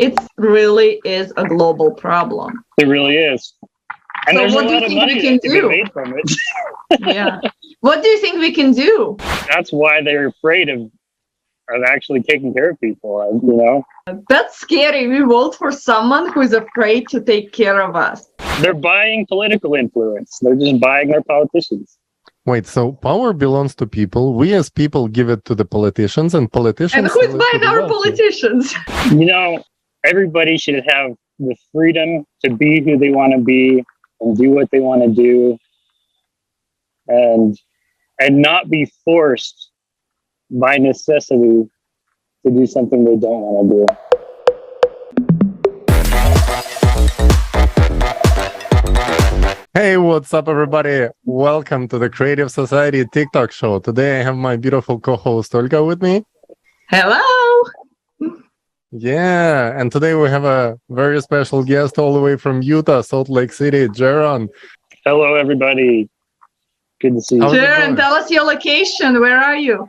It really is a global problem. It really is. And So there's what a do you lot of think we money can that can be do? made from it. Yeah. What do you think we can do? That's why they're afraid of actually taking care of people, you know? That's scary. We vote for someone who is afraid to take care of us. They're buying political influence. They're just buying our politicians. Wait, so power belongs to people. We as people give it to the politicians, and politicians. And who is sell it to buying the our wealthy. politicians? You know, everybody should have the freedom to be who they want to be and do what they want to do, and not be forced by necessity to do something they don't want to do. Hey, what's up, everybody? Welcome to the Creative Society TikTok show. Today I have my beautiful co-host Olga with me. Hello. Yeah, and today we have a very special guest all the way from Utah, Salt Lake City, Jaron. Hello, everybody. Good to see you. How's it Jaron, going? tell us your location. Where are you?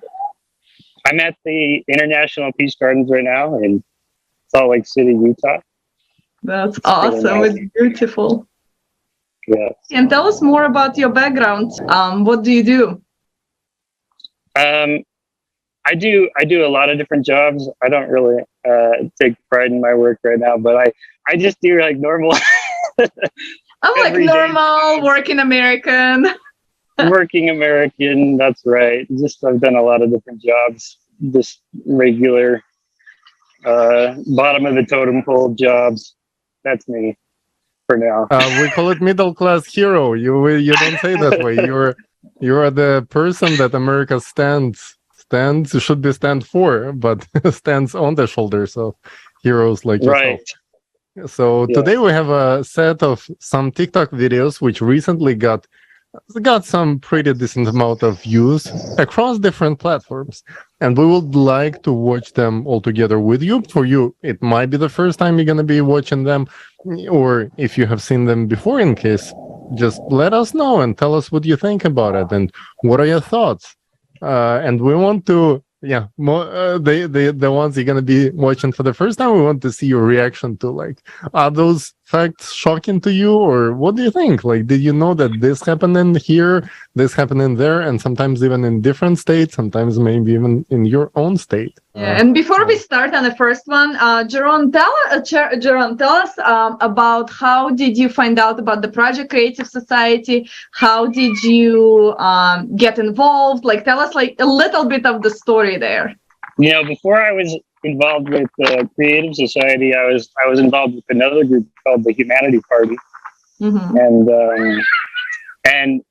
I'm at the International Peace Gardens right now in Salt Lake City, Utah. That's really awesome. nice. It's beautiful. Yes. And tell us more about your background. What do you do? I do a lot of different jobs. I don't really take pride in my work right now, but I just do like normal I'm like everyday normal, working American. working American. That's right. Just I've done a lot of different jobs. Just regular bottom of the totem pole jobs. That's me for now. We call it middle class hero. You don't say that way. You're the person that America should be stand for, but stands on the shoulders of heroes like yourself. Right. So Yeah. today we have a set of some TikTok videos which recently got some pretty decent amount of views across different platforms, and we would like to watch them all together with you. For you, it might be the first time you're going to be watching them, or if you have seen them before, in case, just let us know and tell us what you think about it and what are your thoughts. And we want to, the ones you're gonna be watching for the first time, we want to see your reaction to, like, are those facts shocking to you, or what do you think? Like, did you know that this happened in here, this happened in there, and sometimes even in different states, sometimes maybe even in your own state? Yeah, and before we start on the first one, Jaron, tell us about how did you find out about the Project Creative Society? How did you get involved? Like, tell us like a little bit of the story there. You know, before I was involved with the Creative Society, I was involved with another group called the Humanity Party, and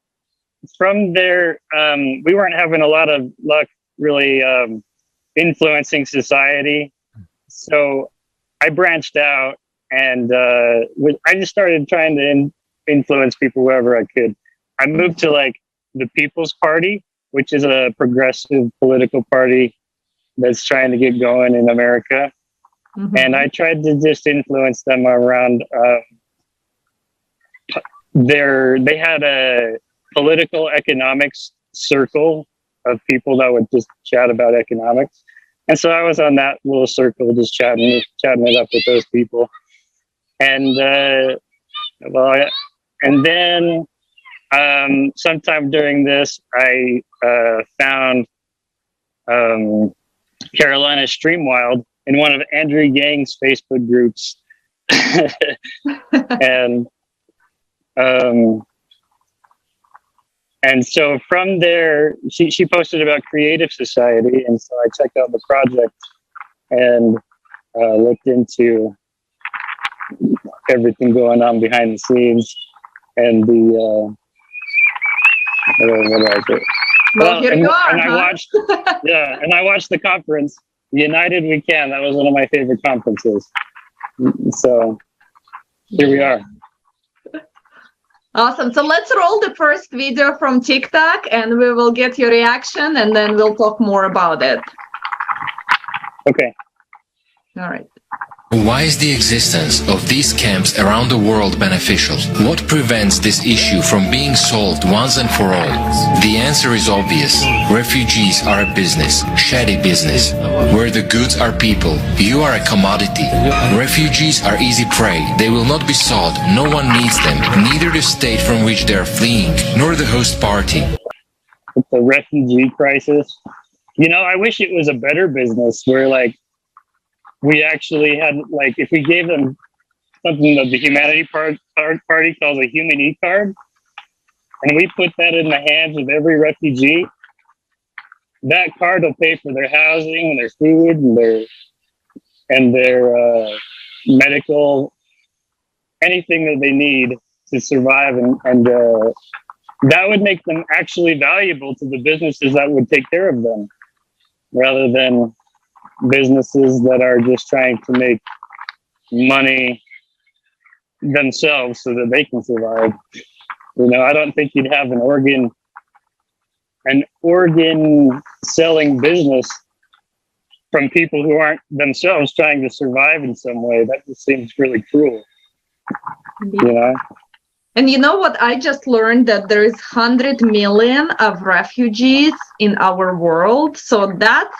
from there, we weren't having a lot of luck really influencing society. So I branched out, and I just started trying to influence people wherever I could. I moved to like the People's Party, which is a progressive political party that's trying to get going in America. And I tried to just influence them around they had a political economics circle of people that would just chat about economics. And so I was on that little circle, just chatting it up with those people. And then sometime during this, I found Carolina Streamwild in one of Andrew Yang's Facebook groups. And so from there, she posted about Creative Society, and so I checked out the project and looked into everything going on behind the scenes and the what else? Well, here you are. And I watched the conference, United We Can. That was one of my favorite conferences. So here we are. Awesome. So let's roll the first video from TikTok and we will get your reaction and then we'll talk more about it. Okay. All right. Why is the existence of these camps around the world beneficial? What prevents this issue from being solved once and for all? The answer is obvious. Refugees are a business, shady business, where the goods are people. You are a commodity. Refugees are easy prey. They will not be sought. No one needs them. Neither the state from which they are fleeing, nor the host party. The refugee crisis. You know, I wish it was a better business where like we actually had, like, if we gave them something that the Humanity Party calls a human e-card, and we put that in the hands of every refugee, that card will pay for their housing and their food and their medical, anything that they need to survive, and that would make them actually valuable to the businesses that would take care of them, rather than businesses that are just trying to make money themselves so that they can survive. You know, I don't think you'd have an organ selling business from people who aren't themselves trying to survive in some way. That just seems really cruel. You know? And you know what? I just learned that there is 100 million of refugees in our world. So that's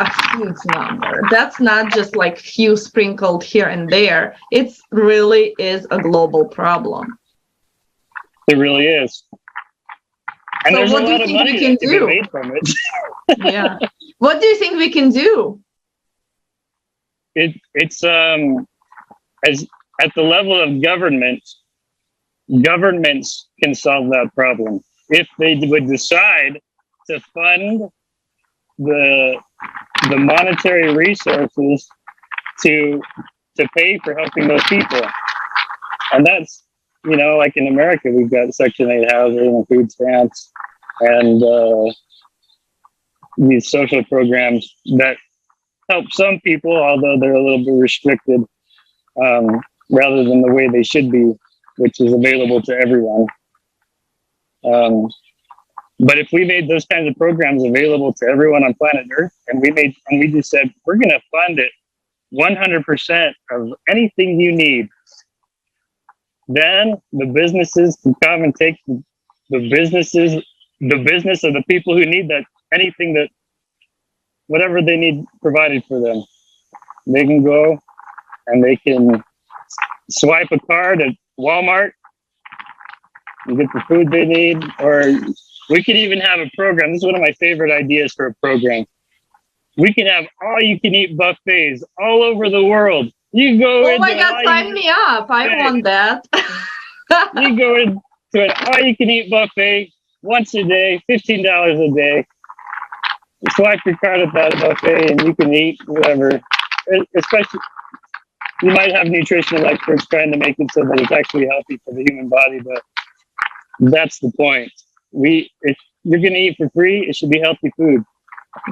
a huge number. That's not just like few sprinkled here and there. It really is a global problem. It really is. And so there's what a do you lot of think money we can to be do? made from it. Yeah. What do you think we can do? It's as at the level of governments can solve that problem if they would decide to fund the monetary resources to pay for helping those people. And that's, you know, like in America, we've got Section 8 housing and food stamps and these social programs that help some people, although they're a little bit restricted, rather than the way they should be, which is available to everyone. But if we made those kinds of programs available to everyone on planet Earth, and we just said, we're going to fund it 100% of anything you need, then the businesses can come and take the business of the people who need that, anything that, whatever they need provided for them. They can go and they can swipe a card at Walmart and get the food they need. Or we could even have a program. This is one of my favorite ideas for a program. We can have all-you-can-eat buffets all over the world. You go. Oh my God! Sign me up! I want that. You go into an all-you-can-eat buffet once a day, $15 a day. You swipe your card at that buffet, and you can eat whatever. Especially, you might have nutritional experts trying to make it so that it's actually healthy for the human body, but that's the point. If you're going to eat for free, it should be healthy food.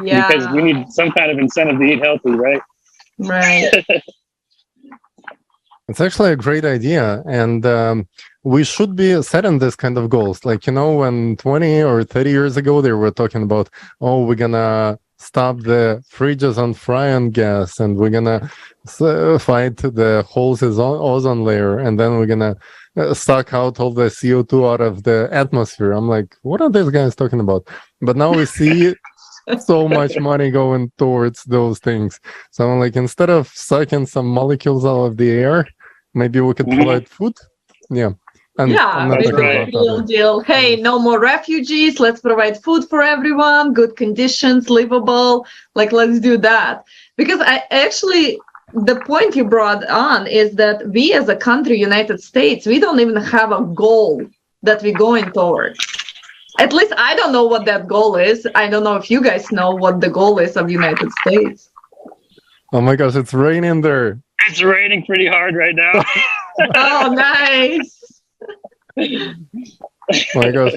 Yeah. Because we need some kind of incentive to eat healthy, right? Right. It's actually a great idea, and we should be setting this kind of goals. Like, you know, when 20 or 30 years ago, they were talking about, oh, we're gonna stop the fridges on frying gas, and we're gonna fight the holes in ozone layer, and then we're gonna suck out all the CO2 out of the atmosphere. I'm like, what are these guys talking about? But now we see so much money going towards those things. So I'm like, instead of sucking some molecules out of the air, maybe we could provide food. Yeah. And yeah, it's a real deal. Hey, no more refugees. Let's provide food for everyone, good conditions, livable. Like, let's do that. Because the point you brought on is that we as a country, United States, we don't even have a goal that we're going towards. At least I don't know what that goal is. I don't know if you guys know what the goal is of United States. Oh my gosh, it's raining there. It's raining pretty hard right now. Oh, nice. Oh my gosh.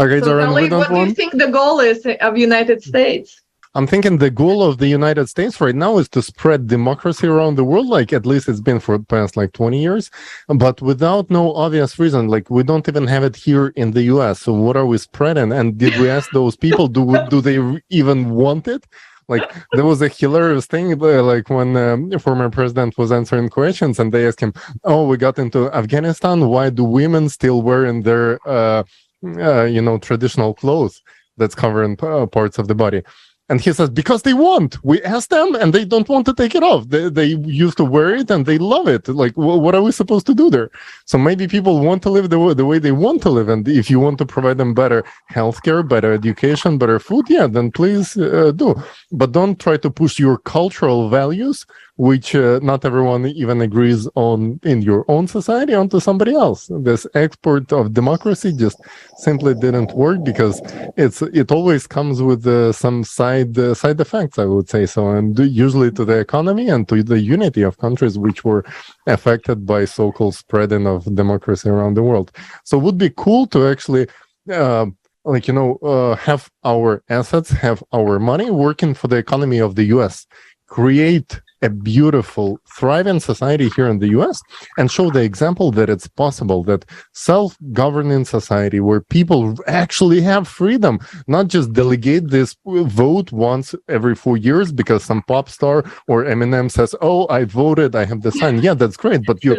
Okay, So, Jaron, we don't what do you think the goal is of United States? I'm thinking the goal of the United States right now is to spread democracy around the world, like at least it's been for the past like 20 years, but without no obvious reason. Like, we don't even have it here in the US. So what are we spreading? And did we ask those people, do they even want it? Like there was a hilarious thing, like when the former president was answering questions, and they asked him, "Oh, we got into Afghanistan. Why do women still wear in their, traditional clothes that's covering parts of the body?" And he says, because they want. We asked them, and they don't want to take it off. They used to wear it, and they love it. Like, what are we supposed to do there? So maybe people want to live the way they want to live. And if you want to provide them better healthcare, better education, better food, yeah, then please do. But don't try to push your cultural values, which not everyone even agrees on in your own society, onto somebody else. This export of democracy just simply didn't work, because it always comes with some side effects, I would say so, and usually to the economy and to the unity of countries which were affected by so-called spreading of democracy around the world. So it would be cool to actually have our assets, have our money working for the economy of the US, create a beautiful, thriving society here in the US, and show the example that it's possible, that self-governing society where people actually have freedom, not just delegate this vote once every 4 years because some pop star or Eminem says, "Oh, I voted, I have the sign." Yeah, that's great, but you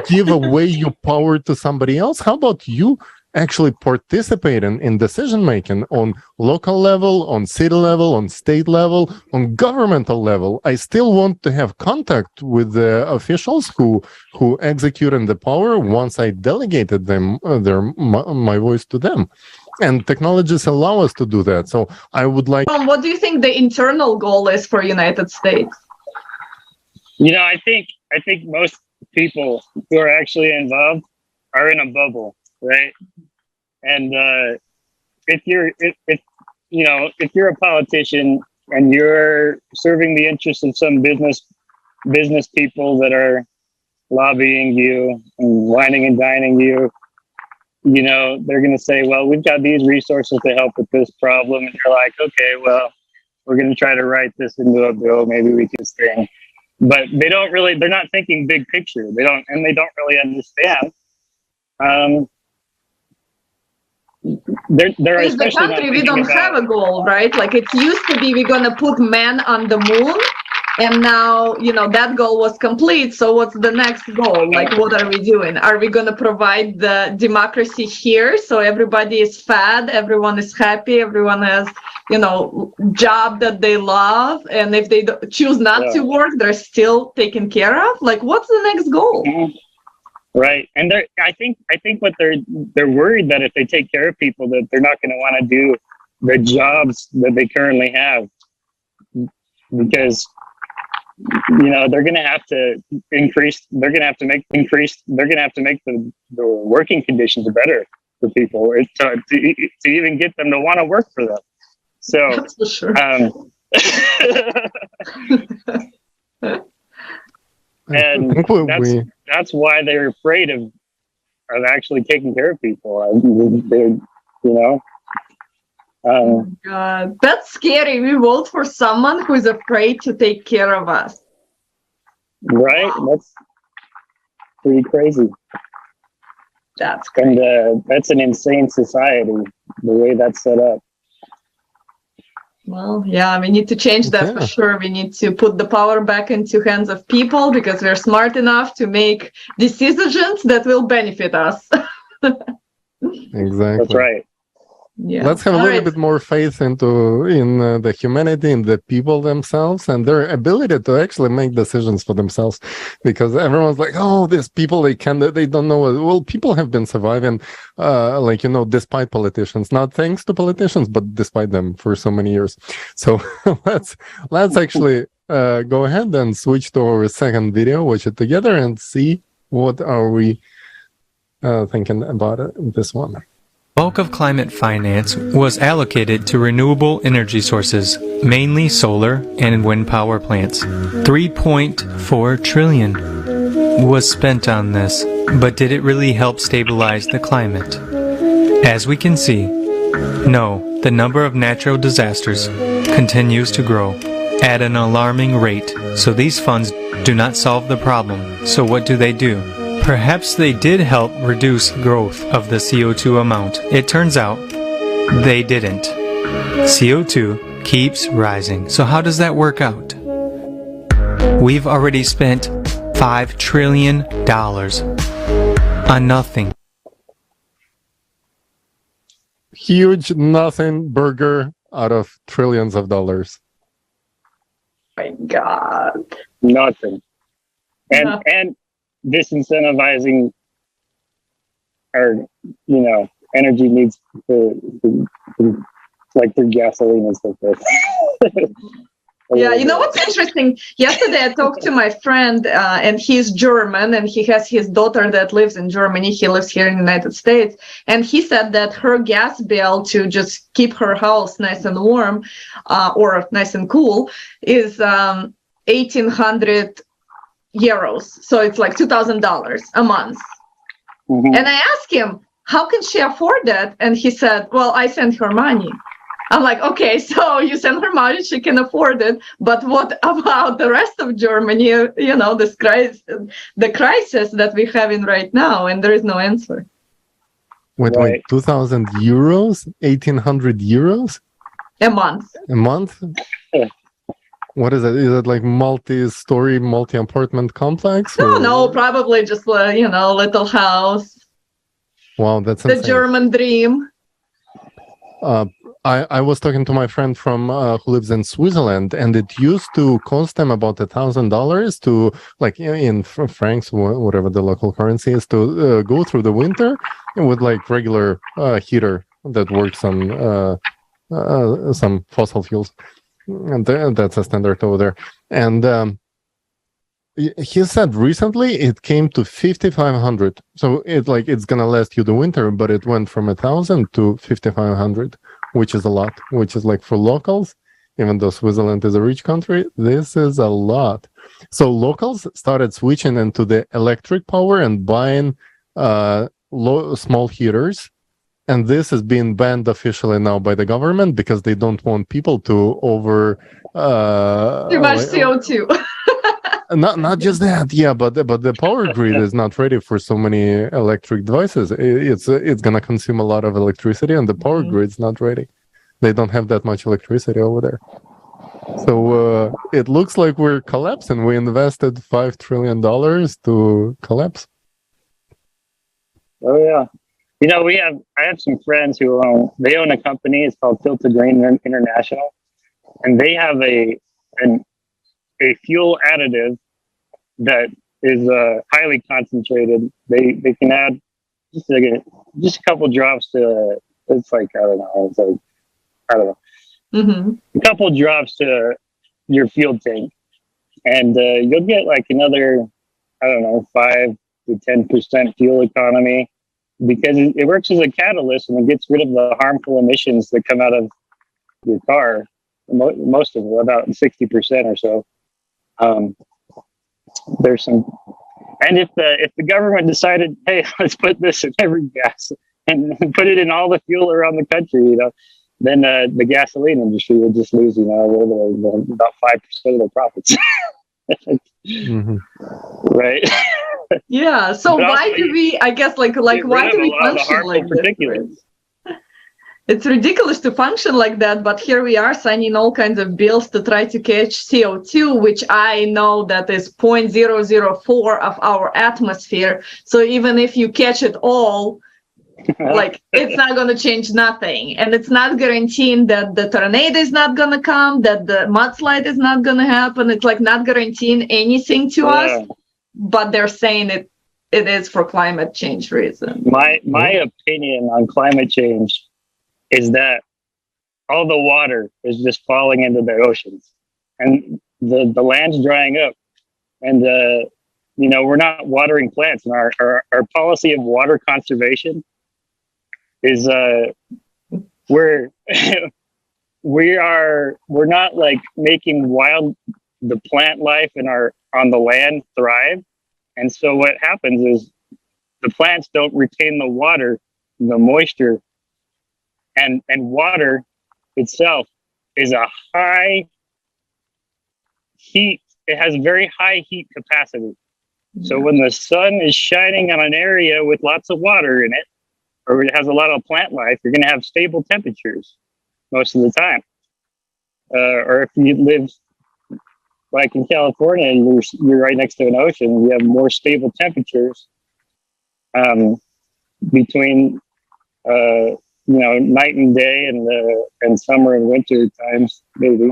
give away your power to somebody else. How about you actually participate in decision making on local level, on city level, on state level, on governmental level? I still want to have contact with the officials who execute the power once I delegated them my voice to them. And technologies allow us to do that. So I would like. What do you think the internal goal is for United States? I think most people who are actually involved are in a bubble, right? And if you're a politician and you're serving the interests of some business people that are lobbying you and whining and dining you, they're going to say, "Well, we've got these resources to help with this problem," and you're like, "Okay, well, we're going to try to write this into a bill. Maybe we can string." But they're not thinking big picture. They don't really understand. As the country, we don't have a goal, right? Like it used to be, we're gonna put man on the moon, and now that goal was complete. So what's the next goal? Like, what are we doing? Are we gonna provide the democracy here so everybody is fed, everyone is happy, everyone has job that they love, and if they choose not to work, they're still taken care of? Like, what's the next goal? Mm-hmm. Right, and I think what they're worried that if they take care of people, that they're not going to want to do the jobs that they currently have, because they're going to have to increase. They're going to have to make the working conditions better for people to even get them to want to work for them. So that's for sure. And that's why they're afraid of actually taking care of people. Oh God, that's scary. We vote for someone who is afraid to take care of us. Right? That's pretty crazy. That's crazy. And that's an insane society, the way that's set up. Well, yeah, we need to change that for sure. We need to put the power back into hands of people, because we're smart enough to make decisions that will benefit us. Exactly. That's right. Yeah. Let's have a little bit more faith in the humanity, in the people themselves, and their ability to actually make decisions for themselves. Because everyone's like, "Oh, these people, they don't know." Well, people have been surviving, despite politicians, not thanks to politicians, but despite them for so many years. So let's actually go ahead and switch to our second video, watch it together, and see what are we thinking about this one. Bulk of climate finance was allocated to renewable energy sources, mainly solar and wind power plants. 3.4 trillion was spent on this, but did it really help stabilize the climate? As we can see, no, the number of natural disasters continues to grow at an alarming rate, so these funds do not solve the problem. So what do? Perhaps they did help reduce growth of the CO2 amount. It turns out they didn't. CO2 keeps rising. So how does that work out? We've already spent $5 trillion on nothing. Huge nothing burger out of trillions of dollars. My God. Nothing. And Yeah. and disincentivizing our, energy needs for like for gasoline and stuff like that. Yeah, you know what's interesting? Yesterday, I talked to my friend, and he's German, and he has his daughter that lives in Germany. He lives here in the United States, and he said that her gas bill to just keep her house nice and warm, or nice and cool, is 1,800 euros. So it's like $2,000 a month. Mhm. And I asked him, how can she afford that? And he said, well, I send her money. I'm like, okay, so you send her money, she can afford it. But what about the rest of Germany? This crisis, the crisis that we're having right now, and there is no answer. Wait, Right. 2,000 euros? 1,800 euros A month. a month? Yeah. What is it? Is it like multi-story, multi-apartment complex? No, probably just little house. Wow, that's The insane. German dream. I was talking to my friend from who lives in Switzerland, and it used to cost them about $1,000 to, like, in francs, whatever the local currency is, to go through the winter with like regular heater that works on some fossil fuels, and that's a standard over there. And he said recently it came to 5,500. So it's gonna last you the winter, but it went from 1,000 to 5,500. Which is a lot, which is like for locals, even though Switzerland is a rich country, this is a lot. So locals started switching into the electric power and buying small heaters. And this is being banned officially now by the government because they don't want people to Too much CO2. Not just that, yeah, but the power grid is not ready for so many electric devices. It's gonna consume a lot of electricity, and the power grid's not ready. They don't have that much electricity over there. So it looks like we're collapsing. We invested $5 trillion to collapse. Oh yeah. I have some friends who own a company. It's called Tilted Green International, and they have a fuel additive that is highly concentrated. They can add just a couple drops to it's like I don't know Mm-hmm. a couple drops to your fuel tank, and you'll get like another 5 to 10% fuel economy because it works as a catalyst and it gets rid of the harmful emissions that come out of your car. Most of them, about 60% or so. There's some, and if the government decided, hey, let's put this in every gas and put it in all the fuel around the country, then the gasoline industry would just lose, about 5% of their profits. Mm-hmm. Right. Yeah. So But why also, do we? I guess why do we function like this? It's ridiculous to function like that, but here we are signing all kinds of bills to try to catch CO2, which I know that is 0.004 of our atmosphere. So even if you catch it all, it's not going to change nothing. And it's not guaranteeing that the tornado is not going to come, that the mudslide is not going to happen. It's not guaranteeing anything to us, but they're saying it is for climate change reasons. My opinion on climate change is that all the water is just falling into the oceans, and the land's drying up, and we're not watering plants, and our policy of water conservation is we're not like making the plant life on the land thrive, and so what happens is the plants don't retain the water, the moisture. And water itself is a high heat. It has very high heat capacity. So when the sun is shining on an area with lots of water in it, or it has a lot of plant life, you're going to have stable temperatures most of the time. or if you live like in California and you're right next to an ocean, you have more stable temperatures between night and day and summer and winter times, maybe.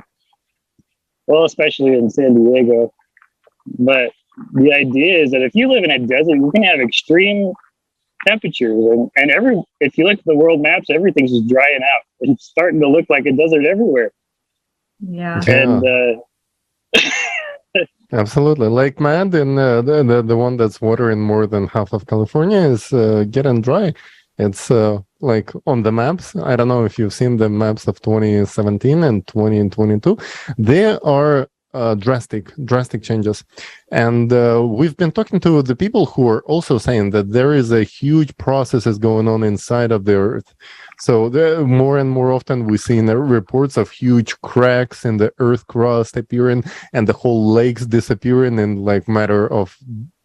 Well, especially in San Diego. But the idea is that if you live in a desert, you can have extreme temperatures, and if you look at the world maps, everything's just drying out. It's starting to look like a desert everywhere. Yeah. And Absolutely. Lake Mad, and the one that's watering more than half of California, is getting dry. It's like on the maps. I don't know if you've seen the maps of 2017 and 2022. They are drastic changes. And we've been talking to the people who are also saying that there is a huge processes going on inside of the Earth. So more and more often we see in the reports of huge cracks in the Earth crust appearing and the whole lakes disappearing in like matter of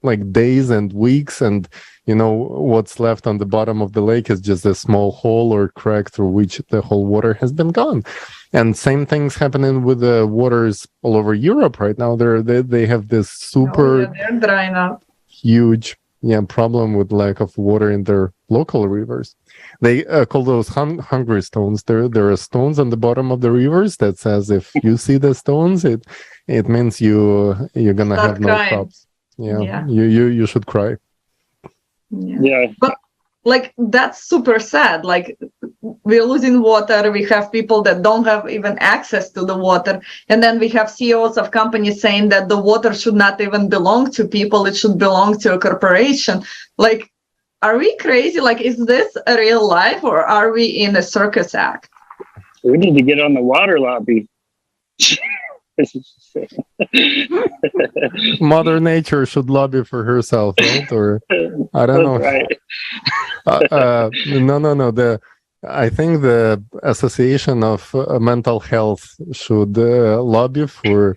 like days and weeks, and what's left on the bottom of the lake is just a small hole or crack through which the whole water has been gone. And same things happening with the waters all over Europe right now. They have this super they're drying up. huge problem with lack of water in their local rivers. They call those hungry stones. There are stones on the bottom of the rivers that says if you see the stones, it means you're gonna Start have no crying. crops. Yeah. You should cry. yeah. But like that's super sad. Like we're losing water. We have people that don't have even access to the water, and then we have CEOs of companies saying that the water should not even belong to people. It should belong to a corporation. Like, are we crazy? Like, is this a real life, or are we in a circus act? We need to get on the water lobby. Mother Nature should lobby for herself, right? Or I don't know. Right. No. I think the Association of Mental Health should lobby for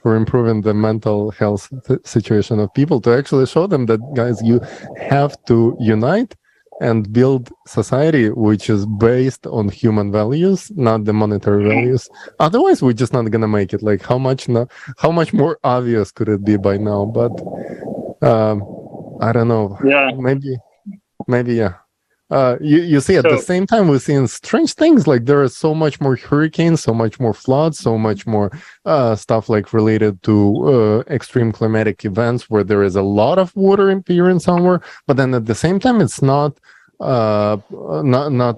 improving the mental health situation of people, to actually show them that, guys, you have to unite and build society which is based on human values, not the monetary values. Otherwise, we're just not gonna make it. Like, how much more obvious could it be by now? But I don't know. Yeah. Maybe yeah. You see, at the same time, we're seeing strange things. Like there are so much more hurricanes, so much more floods, so much more stuff like related to extreme climatic events where there is a lot of water appearing somewhere. But then at the same time, it's not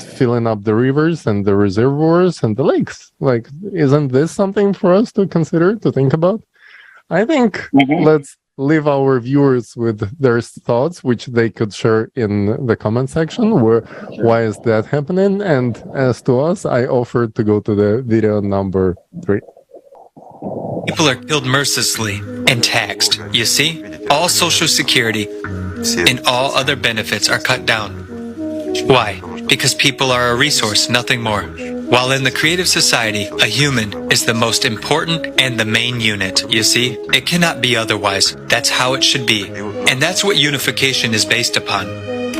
filling up the rivers and the reservoirs and the lakes. Like, isn't this something for us to consider, to think about? I think let's leave our viewers with their thoughts, which they could share in the comment section. Why is that happening? And as to us, I offered to go to the video number 3. People are killed mercilessly and taxed. You see? All Social Security and all other benefits are cut down. Why? Because people are a resource, nothing more. While in the creative society, a human is the most important and the main unit. You see? It cannot be otherwise. That's how it should be. And that's what unification is based upon.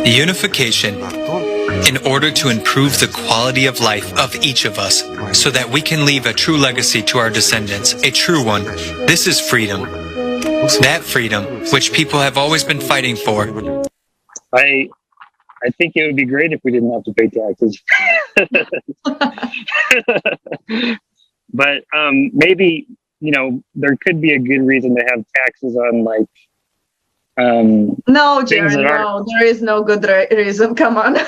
Unification in order to improve the quality of life of each of us so that we can leave a true legacy to our descendants, a true one. This is freedom. That freedom, which people have always been fighting for. I think it would be great if we didn't have to pay taxes. But maybe, there could be a good reason to have taxes on like no, Jaron, no, there is no good reason. Come on. Give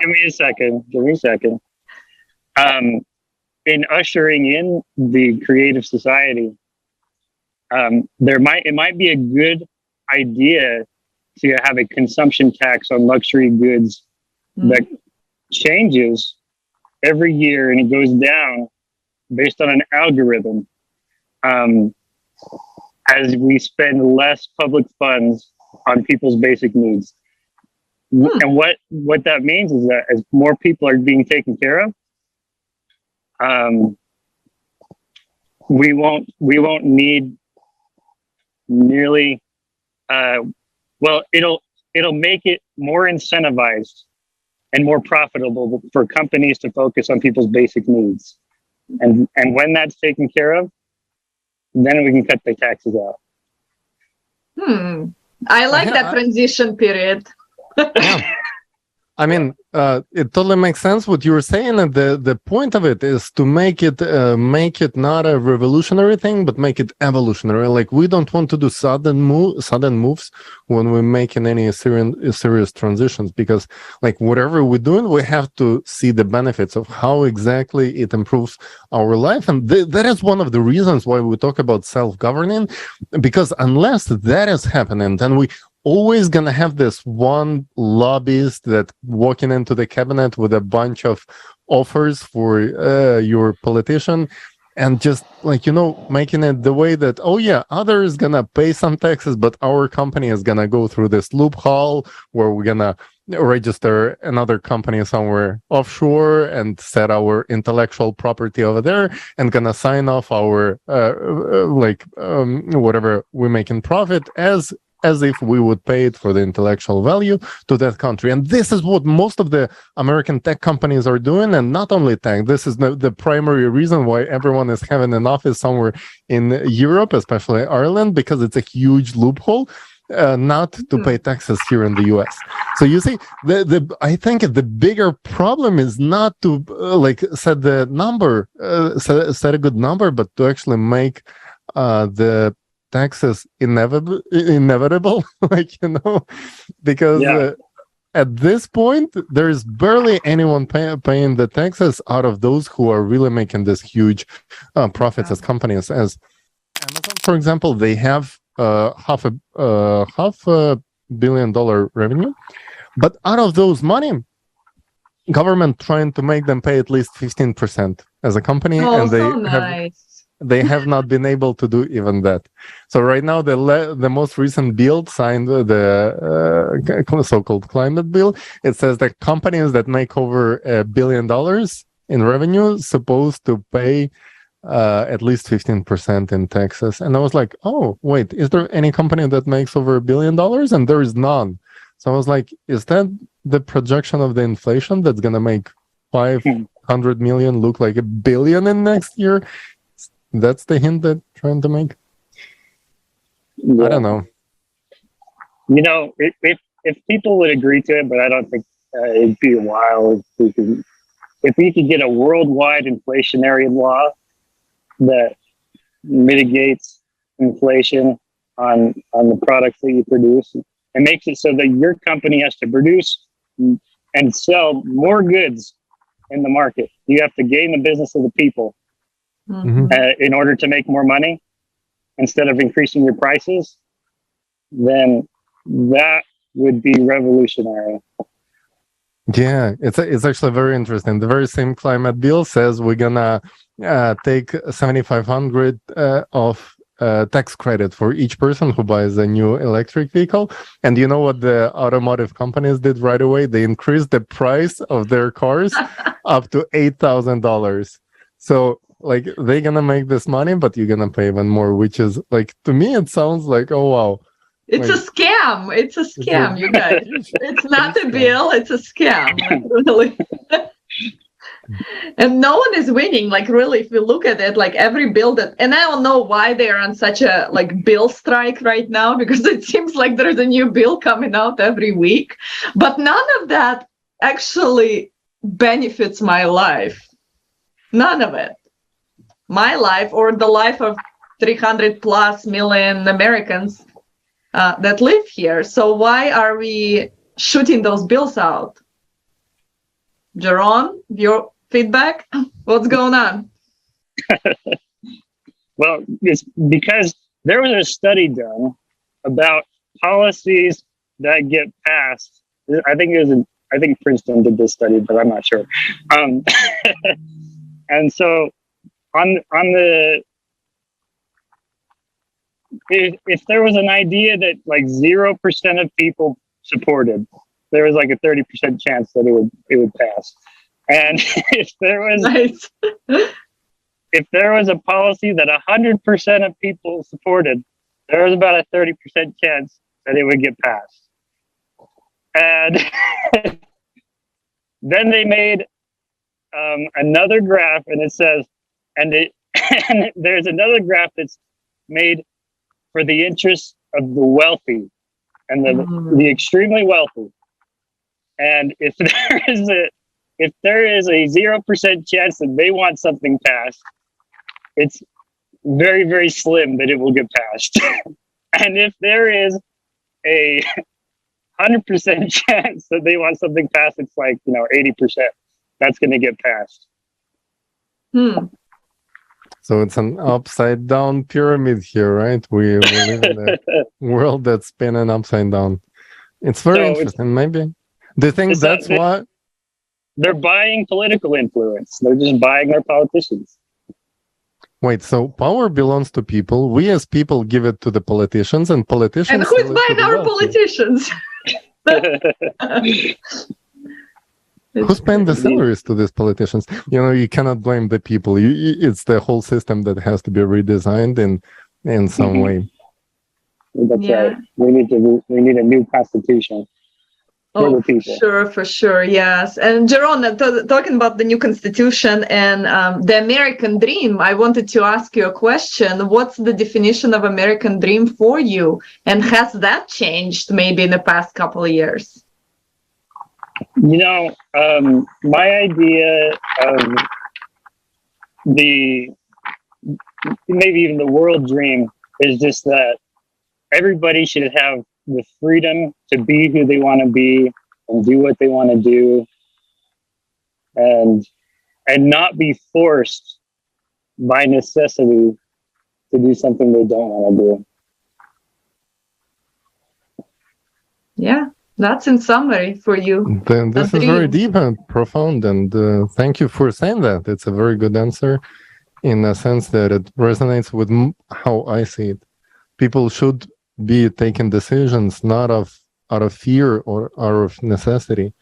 me a second. In ushering in the creative society, it might be a good idea to have a consumption tax on luxury goods that changes every year, and it goes down based on an algorithm as we spend less public funds on people's basic needs. And what that means is that as more people are being taken care of, we won't need nearly it'll make it more incentivized and more profitable for companies to focus on people's basic needs. And when that's taken care of, then we can cut the taxes out. I like that transition period. Yeah. I mean, it totally makes sense what you were saying, and the point of it is to make it not a revolutionary thing, but make it evolutionary. Like, we don't want to do sudden moves when we're making any serious transitions, because like whatever we're doing, we have to see the benefits of how exactly it improves our life, and that is one of the reasons why we talk about self-governing, because unless that is happening, then we always gonna have this one lobbyist that walking into the cabinet with a bunch of offers for your politician, and just like, making it the way that, oh yeah, others gonna pay some taxes, but our company is gonna go through this loophole where we're gonna register another company somewhere offshore and set our intellectual property over there, and gonna sign off our whatever we make in profit as if we would pay it for the intellectual value to that country. And this is what most of the American tech companies are doing. And not only tech, this is the primary reason why everyone is having an office somewhere in Europe, especially Ireland, because it's a huge loophole not to pay taxes here in the US. So you see, I think the bigger problem is not to set the number, set a good number, but to actually make the taxes inevitable, because at this point there's barely anyone paying the taxes out of those who are really making this huge profits as companies. As Amazon, for example, they have half a billion dollar revenue, but out of those money, government trying to make them pay at least 15% as a company, and they have not been able to do even that. So right now, the most recent bill signed, the so-called climate bill, it says that companies that make over $1 billion in revenue supposed to pay at least 15% in taxes. And I was like, oh, wait, is there any company that makes over $1 billion? And there is none. So I was like, is that the projection of the inflation that's going to make 500 million look like $1 billion in next year? That's the hint that trying to make. I don't know. If people would agree to it, but I don't think it'd be a while if we could get a worldwide inflationary law that mitigates inflation on the products that you produce, and makes it so that your company has to produce and sell more goods in the market. You have to gain the business of the people. In order to make more money instead of increasing your prices, then that would be revolutionary. Yeah, it's actually very interesting. The very same climate bill says we're gonna take 7,500 of tax credit for each person who buys a new electric vehicle. And you know what the automotive companies did right away? They increased the price of their cars up to $8,000. So like, they're gonna make this money, but you're gonna pay even more, which is like, to me it sounds like, oh wow, it's a scam. It's a scam, you guys. It's not a bill, it's a scam, like, really. And no one is winning. Like, really, if you look at it, like every bill and I don't know why they're on such a bill strike right now, because it seems like there's a new bill coming out every week, but none of that actually benefits my life. None of it. My life, or the life of 300 plus million Americans that live here. So why are we shooting those bills out? Jaron, your feedback? What's going on? Well, it's because there was a study done about policies that get passed. I think Princeton did this study, but I'm not sure. And so if there was an idea that like 0% of people supported, there was like a 30% chance that it would pass. And if there was a policy that 100% of people supported, there was about a 30% chance that it would get passed. And then they made another graph, and it says and it and there's another graph that's made for the interests of the wealthy and the extremely wealthy. And if there is a 0% chance that they want something passed, it's very, very slim that it will get passed. And if there is a 100% chance that they want something passed, it's like, 80% that's going to get passed. So it's an upside down pyramid here, right? We live in a world that's spinning upside down. It's very interesting. Maybe. Do you think that's why? They're buying political influence. They're just buying our politicians. Wait, so power belongs to people. We as people give it to the politicians, and politicians. And who's buying our politicians? Who's paying the salaries to these politicians? You cannot blame the people. It's the whole system that has to be redesigned in some way. That's right. We need a new constitution. Oh, for sure, yes. And Jaron, talking about the new constitution and the American dream, I wanted to ask you a question. What's the definition of American dream for you? And has that changed maybe in the past couple of years? My idea of maybe even the world dream is just that everybody should have the freedom to be who they want to be and do what they want to do, and not be forced by necessity to do something they don't want to do. Yeah. That's in summary for you. This is very deep and profound, and thank you for saying that. It's a very good answer in a sense that it resonates with how I see it. People should be taking decisions not out of fear or out of necessity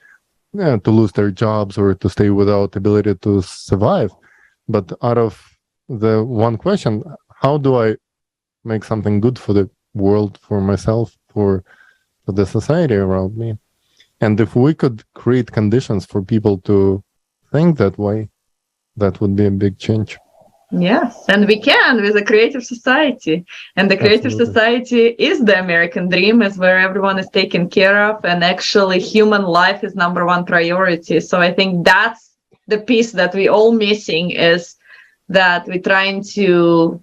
to lose their jobs or to stay without ability to survive, but out of the one question: how do I make something good for the world, for myself, for the society around me? And if we could create conditions for people to think that way, that would be a big change. Yes, and we can with a creative society. And the creative society is the American dream, is where everyone is taken care of, and actually human life is number one priority. So I think that's the piece that we all missing, is that we're trying to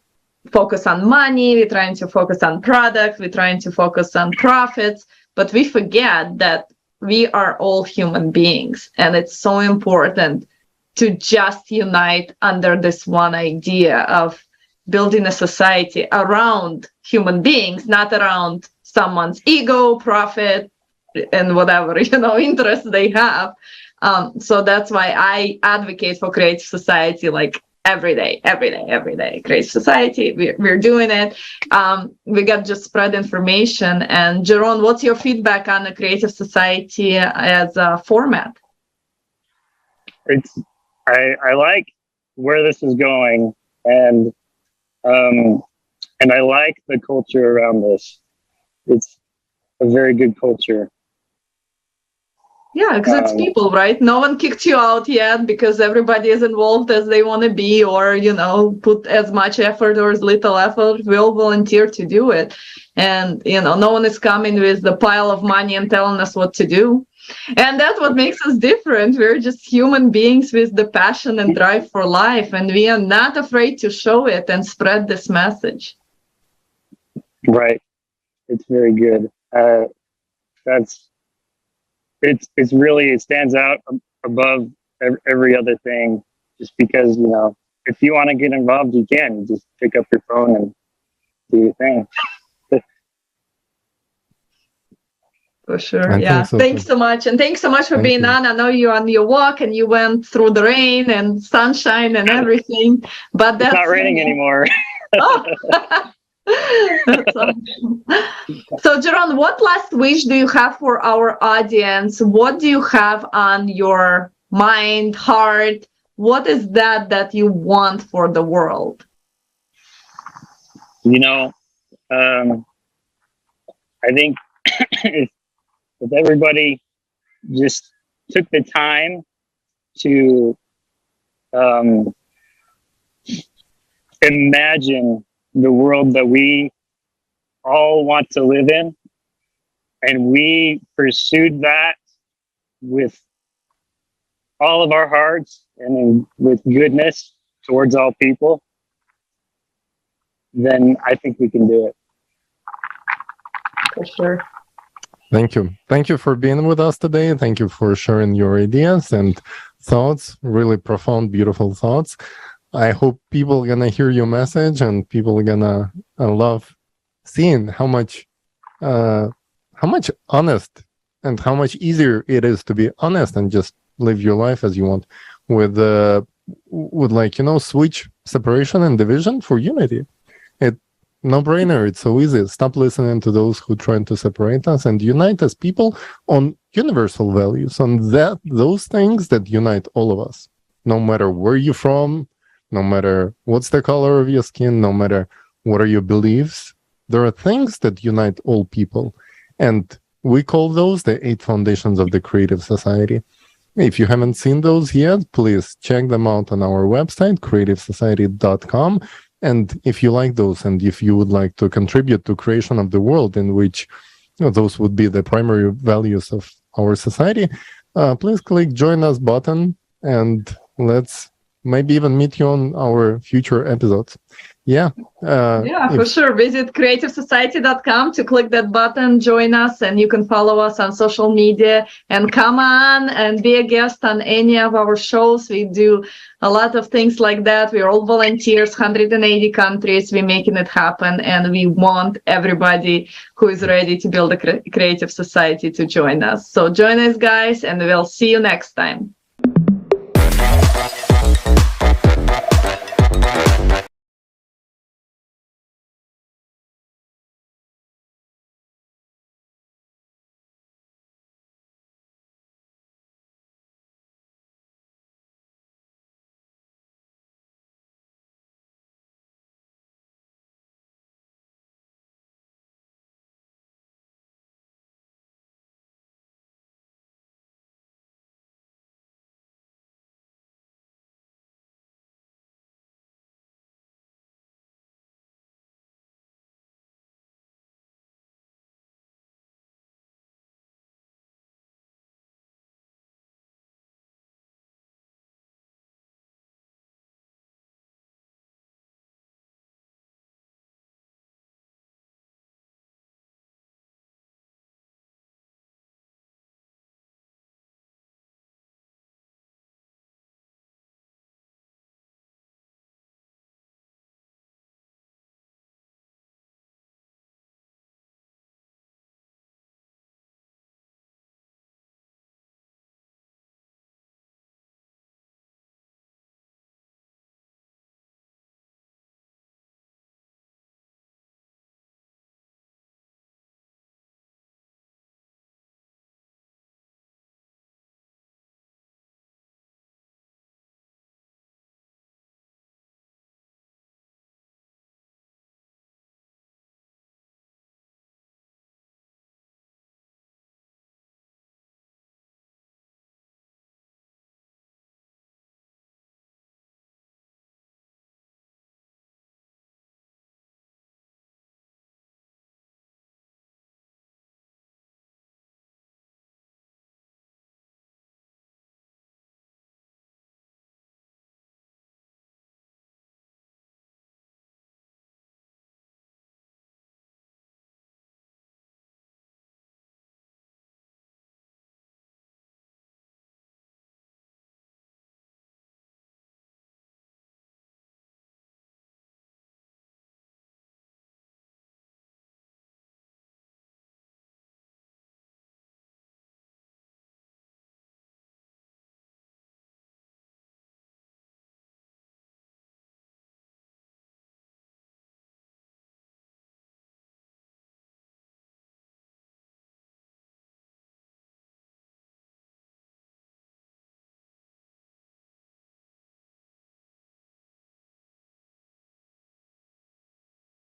focus on money, we're trying to focus on products, we're trying to focus on profits, but we forget that we are all human beings, and it's so important to just unite under this one idea of building a society around human beings, not around someone's ego, profit, and whatever, interests they have. So that's why I advocate for creative society, like every day, creative society. We're doing it. We got just spread information. And Jaron, what's your feedback on the creative society as a format? I like where this is going, and I like the culture around this. It's a very good culture. Yeah, because it's people, right? No one kicked you out yet because everybody is involved as they want to be, or, put as much effort or as little effort. We all volunteer to do it. And, no one is coming with the pile of money and telling us what to do. And that's what makes us different. We're just human beings with the passion and drive for life. And we are not afraid to show it and spread this message. Right. It's very good. It's really, it stands out above every other thing, just because, if you want to get involved, you can. You just pick up your phone and do your thing. For sure. Yeah. Thanks so much. And thanks so much for being on. I know you're on your walk and you went through the rain and sunshine and everything, but that's it's not raining anymore. Oh. That's awesome. So Jaron, what last wish do you have for our audience? What do you have on your mind, heart? What is that you want for the world? I think if everybody just took the time to imagine the world that we all want to live in, and we pursued that with all of our hearts and with goodness towards all people, then I think we can do it. For sure. Thank you. Thank you for being with us today. Thank you for sharing your ideas and thoughts, really profound, beautiful thoughts. I hope people are gonna hear your message, and people are gonna love seeing how much honest and how much easier it is to be honest and just live your life as you want with like, switch separation and division for unity. It no brainer. It's so easy. Stop listening to those who trying to separate us and unite as people on universal values, on those things that unite all of us, no matter where you're from, no matter what's the color of your skin, no matter what are your beliefs. There are things that unite all people, and we call those the 8 foundations of the creative society. If you haven't seen those yet, please check them out on our website, creativesociety.com. And if you like those, and if you would like to contribute to creation of the world in which those would be the primary values of our society, please click join us button, and let's maybe even meet you on our future episodes. Yeah. For sure. Visit creativesociety.com to click that button, join us, and you can follow us on social media, and come on and be a guest on any of our shows. We do a lot of things like that. We're all volunteers, 180 countries. We're making it happen, and we want everybody who is ready to build a creative society to join us. So join us, guys, and we'll see you next time.